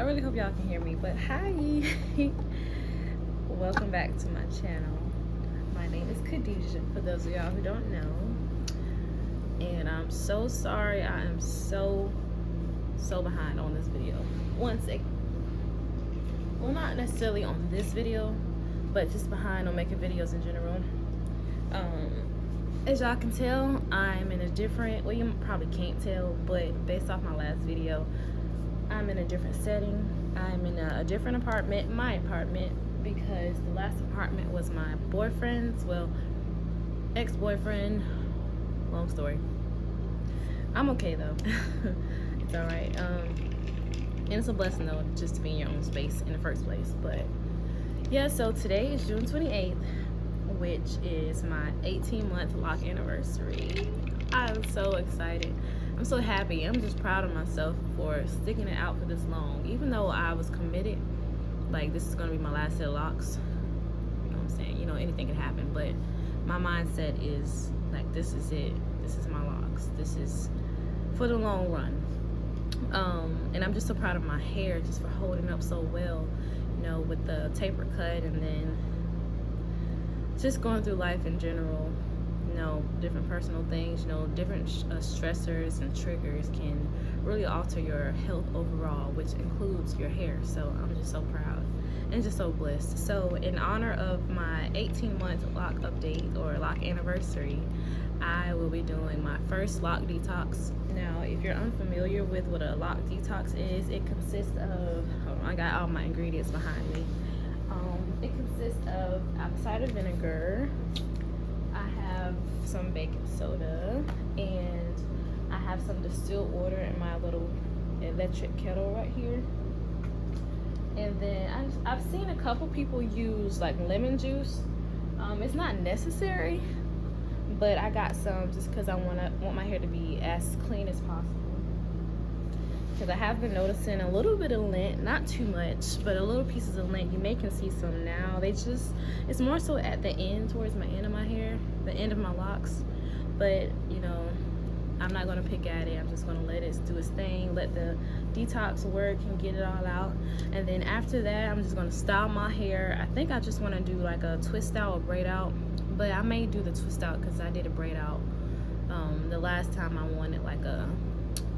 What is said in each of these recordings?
I really hope y'all can hear me, but hi. Welcome back to my channel. My name is Ka-Desia, for those of y'all who don't know. And I'm so sorry, I am so behind on this video. One second. Well, not necessarily on this video, but just behind on making videos in general. As y'all can tell, I'm in a different, well, you probably can't tell, but based off my last video, I'm in a different setting. I'm in a different apartment, my apartment, because the last apartment was my boyfriend's, well, ex-boyfriend. Long story. I'm okay though. It's all right. And it's a blessing though, just to be in your own space in the first place. But yeah, so today is June 28th, which is my 18-month lock anniversary. I'm so excited. I'm so happy. I'm just proud of myself for sticking it out for this long. Even though I was committed, like this is gonna be my last set of locks. You know what I'm saying? You know, anything can happen, but my mindset is like, this is it. This is my locks. This is for the long run. And I'm just so proud of my hair just for holding up so well, you know, with the taper cut, and then just going through life in general. You know, different personal things, you know, different stressors and triggers can really alter your health overall, which includes your hair. So I'm just so proud and just so blessed. So in honor of my 18-month lock update or lock anniversary, I will be doing my first loc detox. Now, if you're unfamiliar with what a loc detox is, it consists of, hold on, I got all my ingredients behind me. It consists of apple cider vinegar. I have some baking soda, and I have some distilled water in my little electric kettle right here. And then I've seen a couple people use like lemon juice. It's not necessary, but I got some just because I want my hair to be as clean as possible. Because I have been noticing a little bit of lint, not too much, but a little pieces of lint. You may can see some now. It's more so at the end, towards my end of my hair, the end of my locks. But you know, I'm not gonna pick at it. I'm just gonna let it do its thing, let the detox work and get it all out. And then after that, I'm just gonna style my hair. I think I just wanna do like a twist out or braid out, but I may do the twist out because I did a braid out the last time. I wanted like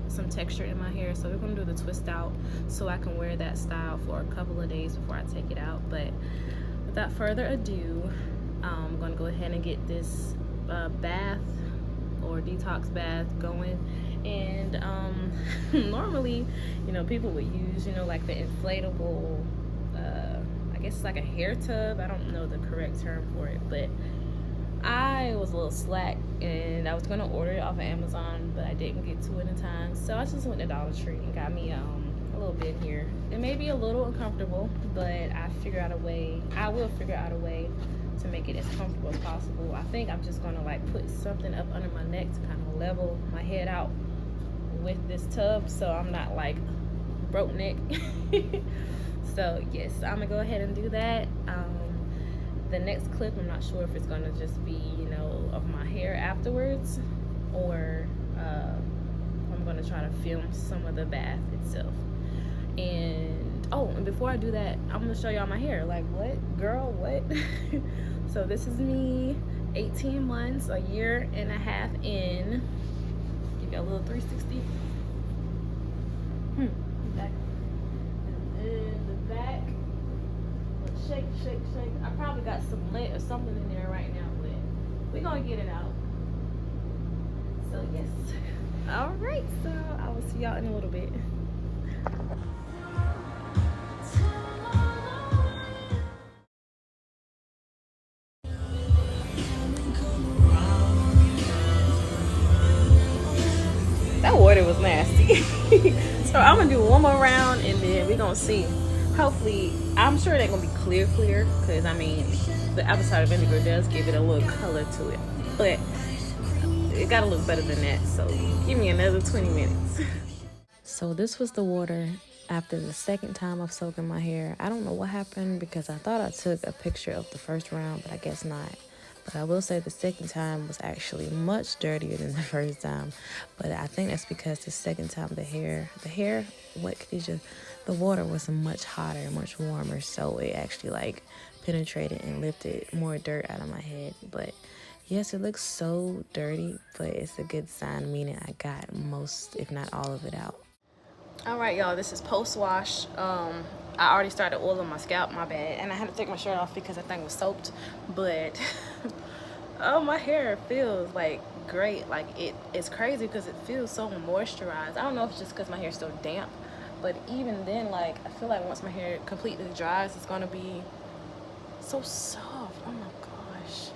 some texture in my hair, so we're gonna do the twist out so I can wear that style for a couple of days before I take it out. But without further ado, I'm gonna go ahead and get this bath or detox bath going. And normally, you know, people would use, you know, like the inflatable, I guess it's like a hair tub. I don't know the correct term for it, but I was a little slack and I was gonna order it off of Amazon, but I didn't get to it in time. So I just went to Dollar Tree and got me a little bit here. It may be a little uncomfortable, but I will figure out a way to make it as comfortable as possible. I think I'm just gonna like put something up under my neck to kind of level my head out with this tub, so I'm not like broke neck. So yes, I'm gonna go ahead and do that. The next clip, I'm not sure if it's gonna just be, you know, of my hair afterwards, or I'm gonna try to film some of the bath itself. And oh, and before I do that, I'm gonna show y'all my hair. Like, what, girl, what? So this is me, 18 months, a year and a half in. You got a little 360. Back. And the back. Shake, shake, shake. I probably got some lint or something in there right now, but we're gonna get it out. So yes. All right, so I will see y'all in a little bit. That water was nasty. So I'm gonna do one more round and then we're gonna see. Hopefully, I'm sure they're gonna be clear, because I mean, the apple cider vinegar does give it a little color to it, but it gotta look better than that. So give me another 20 minutes. So this was the water after the second time of soaking my hair. I don't know what happened because I thought I took a picture of the first round, but I guess not. But I will say the second time was actually much dirtier than the first time. But I think that's because the second time what Ka-Desia, the water was much hotter, much warmer, so it actually like penetrated and lifted more dirt out of my head. But yes, it looks so dirty, but it's a good sign, meaning I got most, if not all of it out. All right, y'all, this is post wash. I already started oiling my scalp, my bad, and I had to take my shirt off because that thing was soaked. But oh, my hair feels like great. Like it's crazy because it feels so moisturized. I don't know if it's just because my hair's still damp, but even then, like, I feel like once my hair completely dries, it's gonna be so soft. Oh my gosh.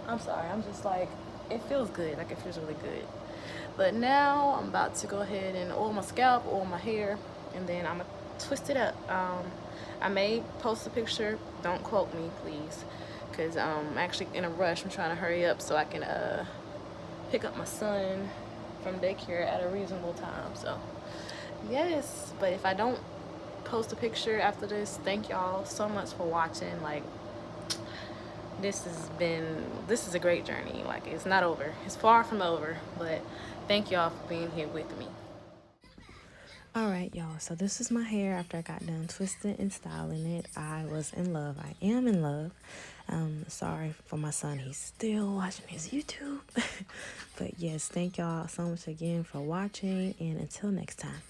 I'm sorry, I'm just like, it feels good. Like, it feels really good. But now I'm about to go ahead and oil my scalp, oil my hair, and then I'm gonna twist it up. I may post a picture. Don't quote me, please, because I'm actually in a rush. I'm trying to hurry up so I can pick up my son from daycare at a reasonable time. So yes, but if I don't post a picture after this, thank y'all so much for watching. Like, this is a great journey. Like, it's not over, it's far from over, but thank y'all for being here with me. All right, y'all, so this is my hair after I got done twisting and styling it. I was in love. I am in love. Sorry for my son, he's still watching his YouTube. But yes, thank y'all so much again for watching, and until next time.